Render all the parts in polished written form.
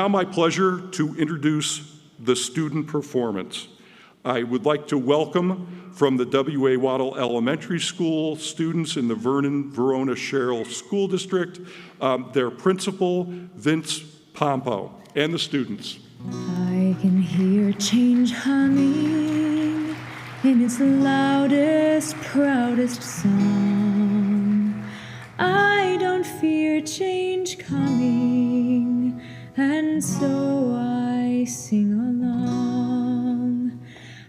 now my pleasure to introduce the student performance. I would like to welcome from the W.A. Wettel Elementary School students in the Vernon-Verona-Sherrill School District, their principal, Vince Pompo, and the students. I can hear change humming in its loudest, proudest song. I don't fear change coming, and so I sing along.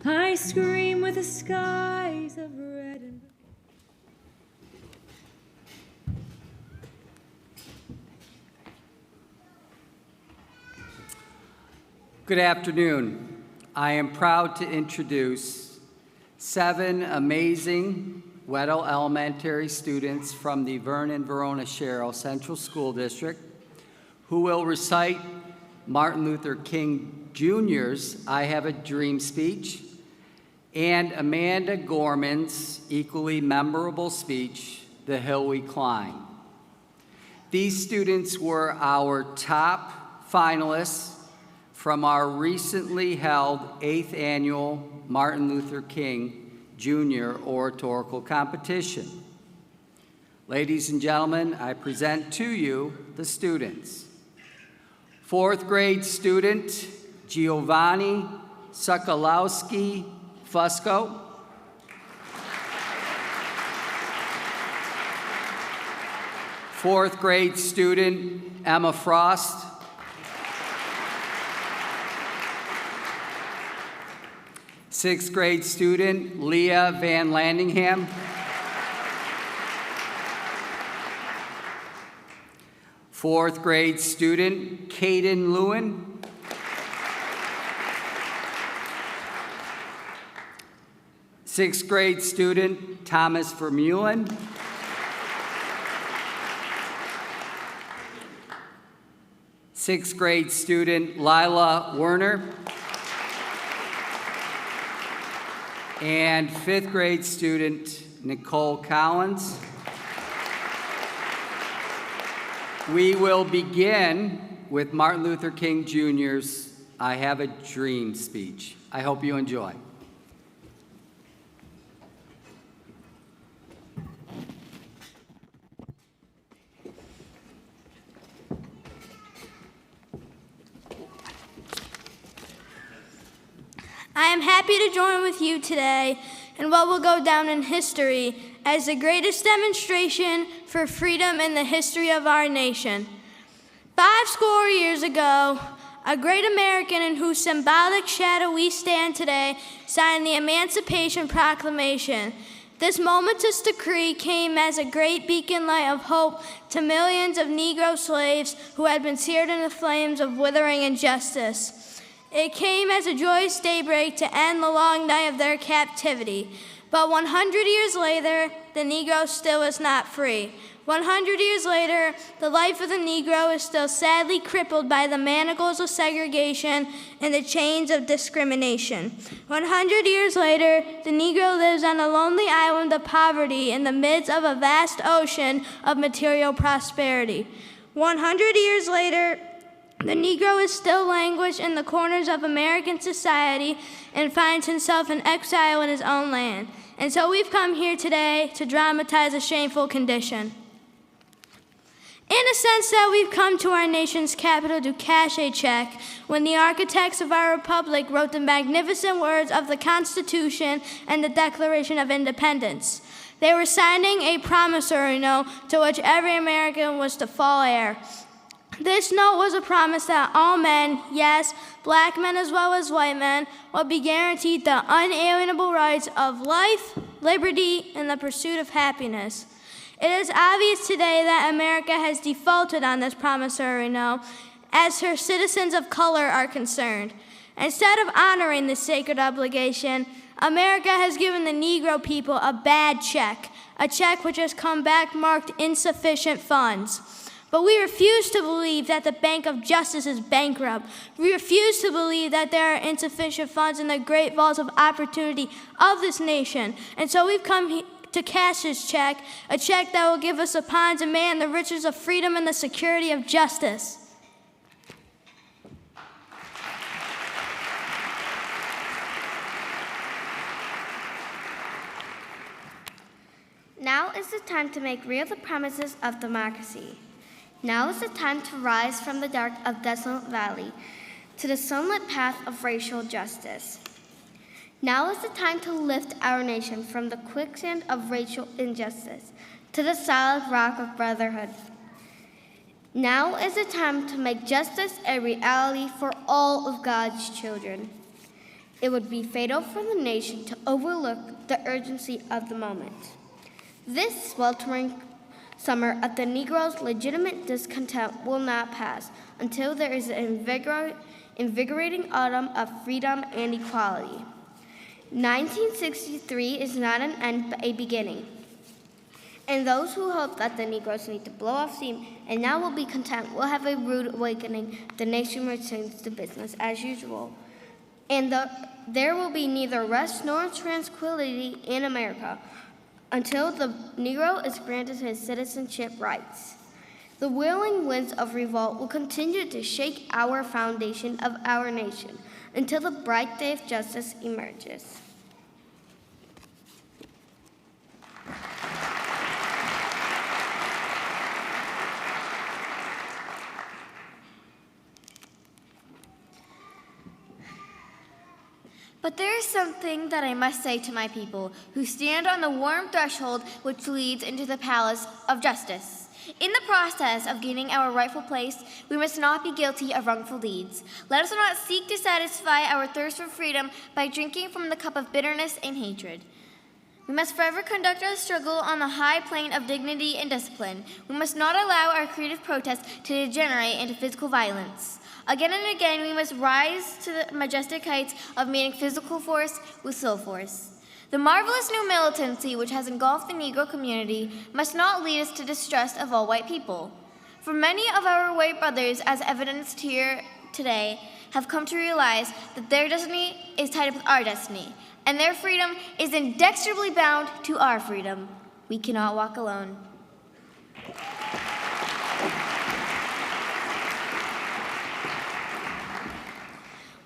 I scream with the skies of red and Good afternoon. I am proud to introduce 7 amazing Wettel Elementary students from the Vernon-Verona-Sherrill Central School District who will recite Martin Luther King Jr.'s I Have a Dream speech and Amanda Gorman's equally memorable speech, The Hill We Climb. These students were our top finalists from our recently held 8th annual Martin Luther King Jr. oratorical competition. Ladies and gentlemen, I present to you the students. 4th grade student Giovanni Sokolowski Fusco. 4th grade student Emma Frost. 6th grade student Leah Van Landingham. 4th grade student Caden Lewin. 6th grade student Thomas Vermeulen. 6th grade student Lila Werner. And 5th grade student Nicole Collins. We will begin with Martin Luther King Jr.'s I Have a Dream speech. I hope you enjoy. I am happy to join with you today in what will go down in history as the greatest demonstration for freedom in the history of our nation. 50 years ago, a great American in whose symbolic shadow we stand today signed the Emancipation Proclamation. This momentous decree came as a great beacon light of hope to millions of Negro slaves who had been seared in the flames of withering injustice. It came as a joyous daybreak to end the long night of their captivity. But 100 years later, the Negro still is not free. 100 years later, the life of the Negro is still sadly crippled by the manacles of segregation and the chains of discrimination. 100 years later, the Negro lives on a lonely island of poverty in the midst of a vast ocean of material prosperity. 100 years later, the Negro is still languished in the corners of American society and finds himself in exile in his own land. And so we've come here today to dramatize a shameful condition. In a sense that we've come to our nation's capital to cash a check when the architects of our republic wrote the magnificent words of the Constitution and the Declaration of Independence. They were signing a promissory note to which every American was to fall heir. This note was a promise that all men, yes, black men as well as white men, would be guaranteed the unalienable rights of life, liberty, and the pursuit of happiness. It is obvious today that America has defaulted on this promissory note as her citizens of color are concerned. Instead of honoring this sacred obligation, America has given the Negro people a bad check, a check which has come back marked insufficient funds. But we refuse to believe that the Bank of Justice is bankrupt. We refuse to believe that there are insufficient funds in the great vaults of opportunity of this nation. And so we've come to cash this check, a check that will give us upon demand the riches of freedom and the security of justice. is the time to make real the promises of democracy. Now is the time to rise from the dark of desolate valley to the sunlit path of racial justice. Now is the time to lift our nation from the quicksand of racial injustice to the solid rock of brotherhood. Now is the time to make justice a reality for all of God's children. It would be fatal for the nation to overlook the urgency of the moment. This sweltering summer of the Negro's legitimate discontent will not pass until there is an invigorating autumn of freedom and equality. 1963 is not an end but a beginning. And those who hope that the Negroes need to blow off steam and now will be content will have a rude awakening. The nation returns to business as usual. And there will be neither rest nor tranquility in America until the Negro is granted his citizenship rights. The whirling winds of revolt will continue to shake our foundation of our nation until the bright day of justice emerges. But there is something that I must say to my people who stand on the warm threshold which leads into the palace of justice. In the process of gaining our rightful place, we must not be guilty of wrongful deeds. Let us not seek to satisfy our thirst for freedom by drinking from the cup of bitterness and hatred. We must forever conduct our struggle on the high plane of dignity and discipline. We must not allow our creative protest to degenerate into physical violence. Again and again, we must rise to the majestic heights of meeting physical force with soul force. The marvelous new militancy which has engulfed the Negro community must not lead us to distrust of all white people. For many of our white brothers, as evidenced here today, have come to realize that their destiny is tied up with our destiny, and their freedom is inextricably bound to our freedom. We cannot walk alone.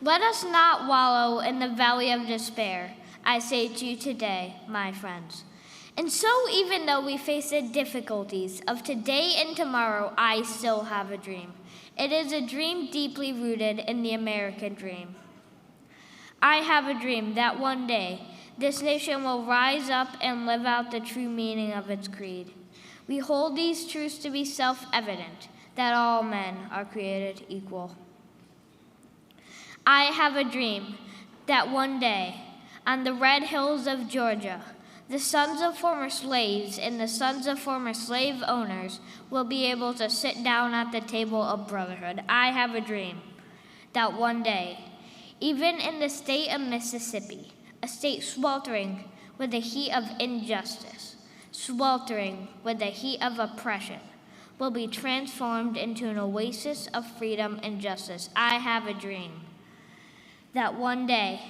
Let us not wallow in the valley of despair, I say to you today, my friends. And so even though we face the difficulties of today and tomorrow, I still have a dream. It is a dream deeply rooted in the American dream. I have a dream that one day this nation will rise up and live out the true meaning of its creed. We hold these truths to be self-evident, that all men are created equal. I have a dream that one day, on the red hills of Georgia, the sons of former slaves and the sons of former slave owners will be able to sit down at the table of brotherhood. I have a dream that one day, even in the state of Mississippi, a state sweltering with the heat of injustice, sweltering with the heat of oppression, will be transformed into an oasis of freedom and justice. I have a dream that one day,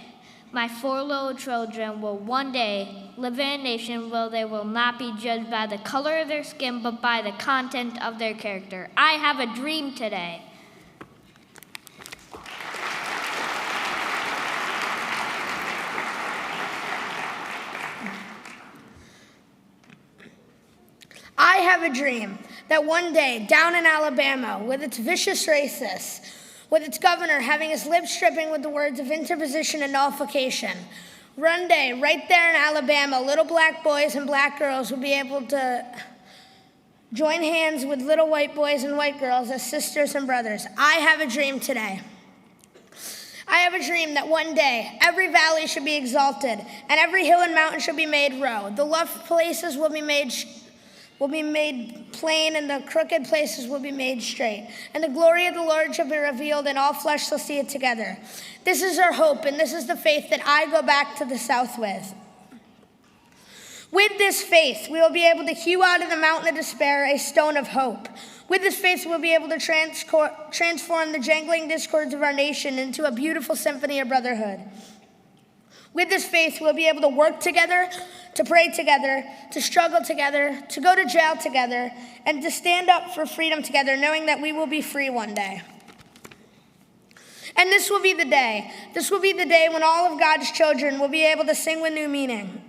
my 4 little children will one day live in a nation where they will not be judged by the color of their skin, but by the content of their character. I have a dream today. I have a dream that one day, down in Alabama, with its vicious racists, with its governor having his lips dripping with the words of interposition and nullification, one day, right there in Alabama, little black boys and black girls will be able to join hands with little white boys and white girls as sisters and brothers. I have a dream today. I have a dream that one day every valley should be exalted and every hill and mountain should be made low. The rough places will be made plain, and the crooked places will be made straight. And the glory of the Lord shall be revealed, and all flesh shall see it together. This is our hope, and this is the faith that I go back to the South with. With this faith, we will be able to hew out of the mountain of despair a stone of hope. With this faith, we'll be able to transform the jangling discords of our nation into a beautiful symphony of brotherhood. With this faith, we'll be able to work together, to pray together, to struggle together, to go to jail together, and to stand up for freedom together, knowing that we will be free one day. And this will be the day. This will be the day when all of God's children will be able to sing with new meaning.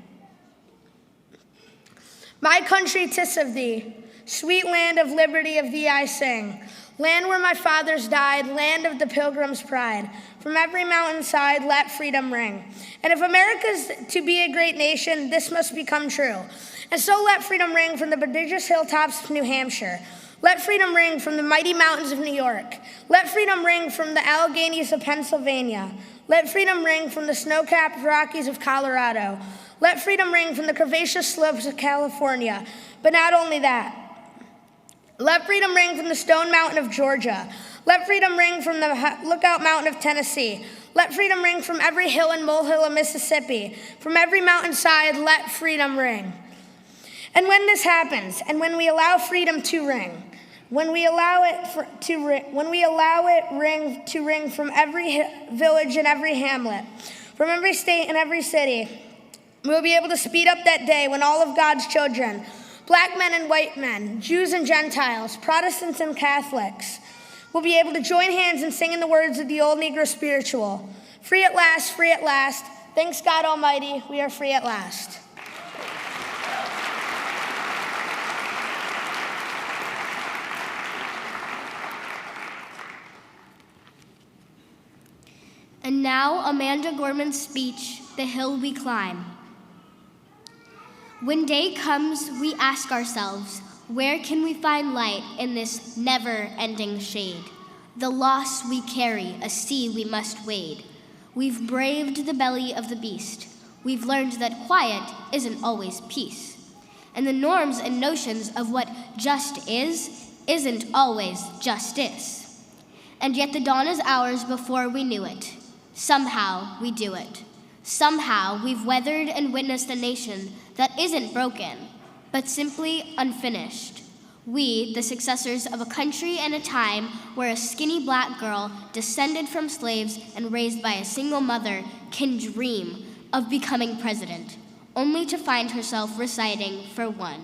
My country, 'tis of thee. Sweet land of liberty, of thee I sing. Land where my fathers died, land of the pilgrim's pride. From every mountainside, let freedom ring. And if America's to be a great nation, this must become true. And so let freedom ring from the prodigious hilltops of New Hampshire. Let freedom ring from the mighty mountains of New York. Let freedom ring from the Alleghenies of Pennsylvania. Let freedom ring from the snow-capped Rockies of Colorado. Let freedom ring from the curvaceous slopes of California. But not only that. Let freedom ring from the Stone Mountain of Georgia. Let freedom ring from the Lookout Mountain of Tennessee. Let freedom ring from every hill and molehill of Mississippi. From every mountainside, let freedom ring. And when this happens, and when we allow freedom to ring, when we allow it to ring from every village and every hamlet, from every state and every city, we'll be able to speed up that day when all of God's children, black men and white men, Jews and Gentiles, Protestants and Catholics, will be able to join hands and sing in the words of the old Negro spiritual. Free at last, free at last. Thanks God Almighty, we are free at last. And now Amanda Gorman's speech, The Hill We Climb. When day comes, we ask ourselves, where can we find light in this never-ending shade? The loss we carry, a sea we must wade. We've braved the belly of the beast. We've learned that quiet isn't always peace. And the norms and notions of what just isn't always justice. And yet the dawn is ours before we knew it. Somehow we do it. Somehow we've weathered and witnessed a nation that isn't broken, but simply unfinished. We, the successors of a country and a time where a skinny black girl, descended from slaves and raised by a single mother, can dream of becoming president, only to find herself reciting for one.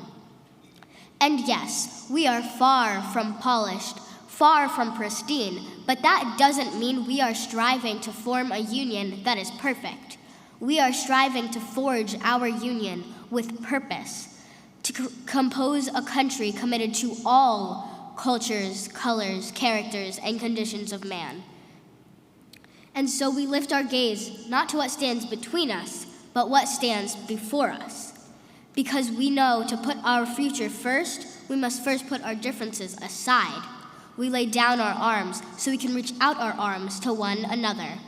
And yes, we are far from polished, far from pristine, but that doesn't mean we are striving to form a union that is perfect. We are striving to forge our union with purpose, to compose a country committed to all cultures, colors, characters, and conditions of man. And so we lift our gaze not to what stands between us, but what stands before us. Because we know to put our future first, we must first put our differences aside. We lay down our arms so we can reach out our arms to one another.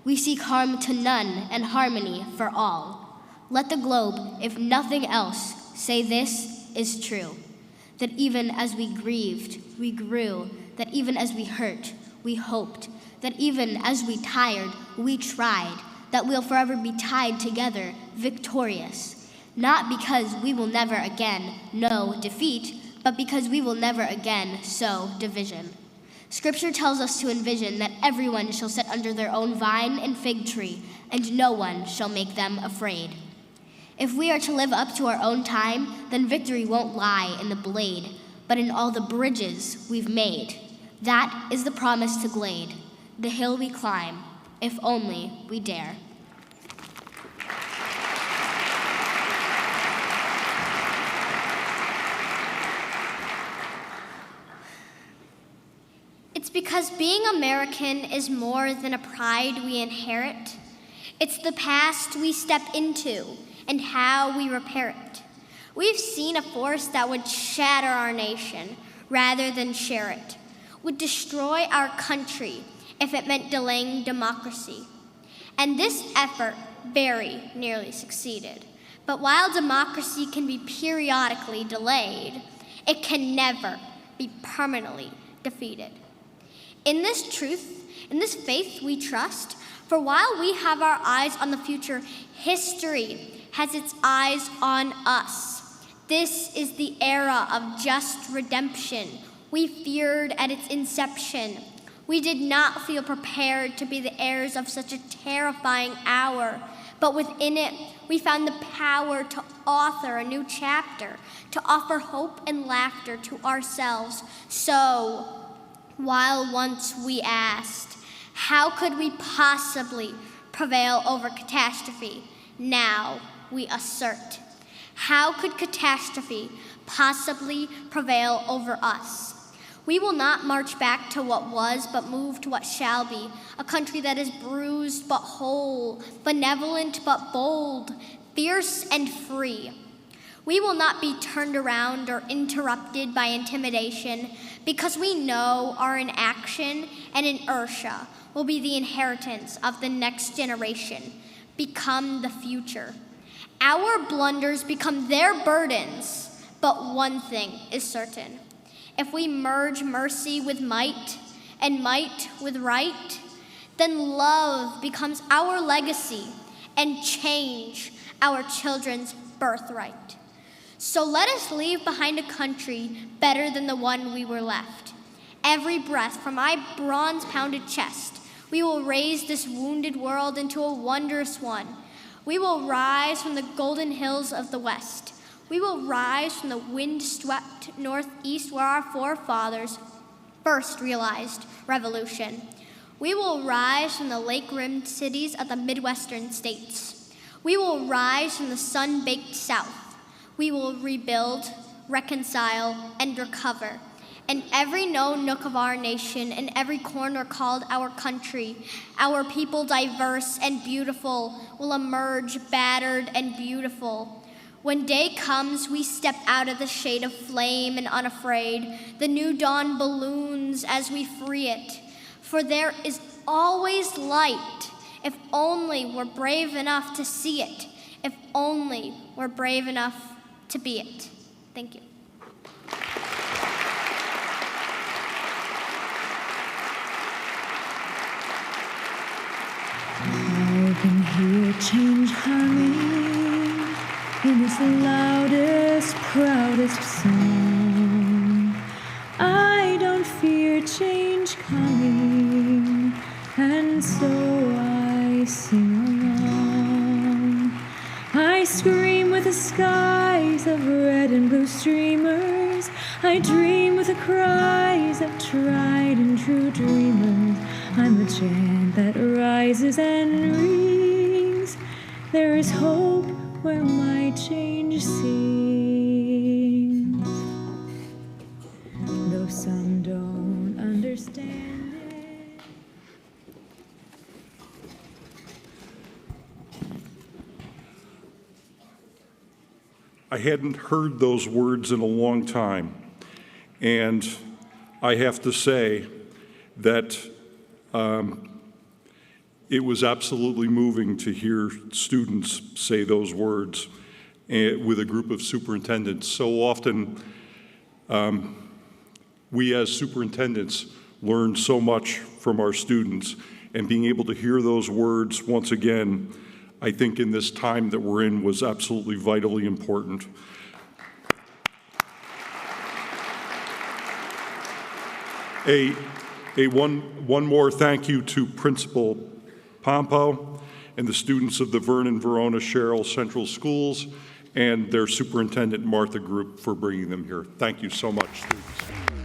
We seek harm to none and harmony for all. Let the globe, if nothing else, say this is true, that even as we grieved, we grew, that even as we hurt, we hoped, that even as we tired, we tried, that we'll forever be tied together, victorious, not because we will never again know defeat, but because we will never again sow division. Scripture tells us to envision that everyone shall sit under their own vine and fig tree, and no one shall make them afraid. If we are to live up to our own time, then victory won't lie in the blade, but in all the bridges we've made. That is the promise to Glade, the hill we climb, if only we dare. It's because being American is more than a pride we inherit. It's the past we step into and how we repair it. We've seen a force that would shatter our nation rather than share it, would destroy our country if it meant delaying democracy. And this effort very nearly succeeded. But while democracy can be periodically delayed, it can never be permanently defeated. In this truth, in this faith we trust, for while we have our eyes on the future, history has its eyes on us. This is the era of just redemption we feared at its inception. We did not feel prepared to be the heirs of such a terrifying hour, but within it, we found the power to author a new chapter, to offer hope and laughter to ourselves. So, while once we asked, how could we possibly prevail over catastrophe? Now we assert, How could catastrophe possibly prevail over us? We will not march back to what was, but move to what shall be, a country that is bruised but whole, benevolent but bold, fierce and free. We will not be turned around or interrupted by intimidation, because we know our inaction and inertia will be the inheritance of the next generation, become the future. Our blunders become their burdens, but one thing is certain. If we merge mercy with might and might with right, then love becomes our legacy and change our children's birthright. So let us leave behind a country better than the one we were left. Every breath from my bronze-pounded chest, we will raise this wounded world into a wondrous one. We will rise from the golden hills of the West. We will rise from the wind-swept northeast where our forefathers first realized revolution. We will rise from the lake-rimmed cities of the Midwestern states. We will rise from the sun-baked South. We will rebuild, reconcile, and recover. In every known nook of our nation, in every corner called our country, our people diverse and beautiful will emerge battered and beautiful. When day comes, we step out of the shade of flame and unafraid. The new dawn balloons as we free it. For there is always light, if only we're brave enough to see it, if only we're brave enough to be it. Thank you. I can hear change humming in its loudest, proudest song. I don't fear change coming, and so I sing along. I scream with the skies of red and blue streamers. I dream with the cries of tried and true dreamers. I'm a chant that rises and rings. There is hope where my change sings. Though some don't understand it. I hadn't heard those words in a long time, and I have to say that it was absolutely moving to hear students say those words with a group of superintendents. So often, we as superintendents learn so much from our students, and being able to hear those words once again, I think in this time that we're in, was absolutely vitally important. One more thank you to Principal Pompo and the students of the Vernon Verona Sherrill Central Schools and their superintendent Martha Group for bringing them here. Thank you so much, students.